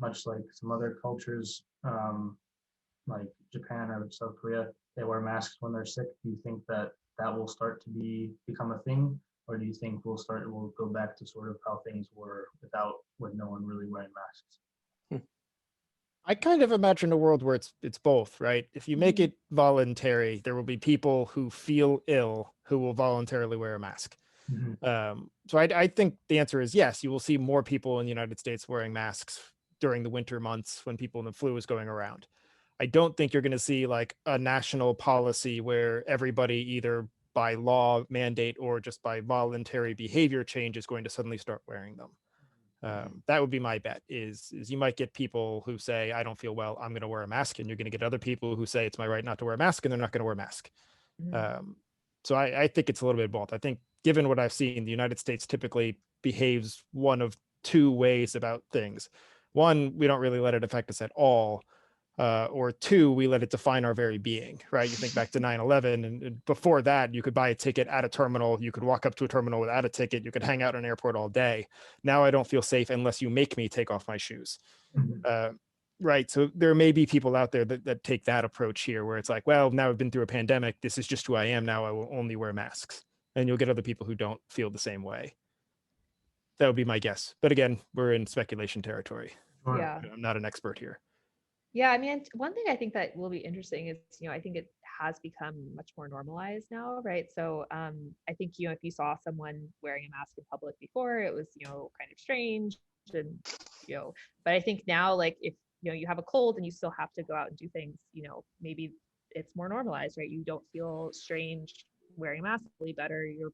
much like some other cultures, like Japan or South Korea, they wear masks when they're sick. Do you think that that will start to become a thing, or do you think we'll go back to sort of how things were with no one really wearing masks? I kind of imagine a world where it's both, right? If you make Mhm. it voluntary, there will be people who feel ill who will voluntarily wear a mask. Mhm. So I think the answer is yes. You will see more people in the United States wearing masks during the winter months when people in the flu is going around. I don't think you're going to see like a national policy where everybody either by law mandate or just by voluntary behavior change is going to suddenly start wearing them. That would be my bet is you might get people who say, I don't feel well, I'm going to wear a mask. And you're going to get other people who say it's my right not to wear a mask and they're not going to wear a mask. Mhm. Um, so I think it's a little bit of both. I think given what I've seen, the United States typically behaves one of two ways about things. One, we don't really let it affect us at all. Or two, we let it define our very being, right? You think back to 9/11, and before that, you could buy a ticket at a terminal. You could walk up to a terminal without a ticket. You could hang out in an airport all day. Now I don't feel safe unless you make me take off my shoes. Mhm. Uh, right. So there may be people out there that take that approach here where it's like, well, now I've been through a pandemic. This is just who I am now. I will only wear masks. And you'll get other people who don't feel the same way. That would be my guess. But again, we're in speculation territory. Sure. Yeah. I'm not an expert here. Yeah, I mean, one thing I think that will be interesting is, I think it has become much more normalized now, right? So, I think, if you saw someone wearing a mask in public before, it was, kind of strange and, you know, but I think now, like, if, you have a cold and you still have to go out and do things, maybe it's more normalized, right? You don't feel strange wearing a mask, really better. You're,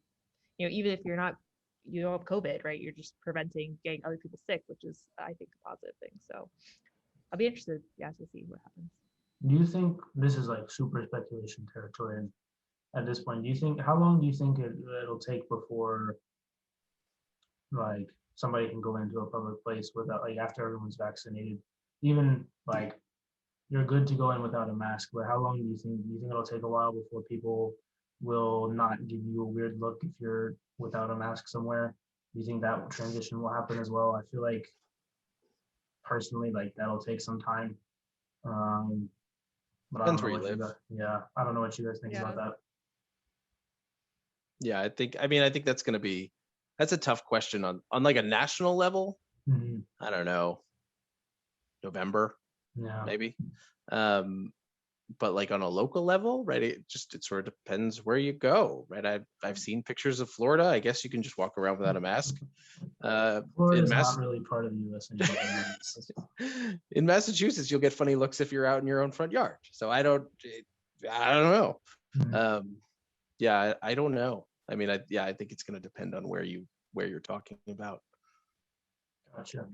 even if you don't have COVID, right? You're just preventing getting other people sick, which is, I think, a positive thing. So, I'll be interested, yeah, to see what happens. Do you think this is like super speculation territory? And at this point, how long do you think it'll take before like somebody can go into a public place without like after everyone's vaccinated? Even like you're good to go in without a mask, but how long do you think it'll take a while before people will not give you a weird look if you're without a mask somewhere? Do you think that transition will happen as well? I feel like personally, like that'll take some time. Um, but I don't Depends know where you what you live. guys, yeah, I don't know what you guys think about Yeah. that. Yeah, I think that's a tough question on like a national level. Mhm. I don't know, November Yeah. maybe. Um, but like on a local level, right? It sort of depends where you go, right? I've seen pictures of Florida. I guess you can just walk around without a mask. In Florida's not Mass really part of the US anymore. in Massachusetts, you'll get funny looks if you're out in your own front yard. So I don't know. Mhm. Yeah, I don't know. I mean, I think it's going to depend on where you're talking about. Gotcha.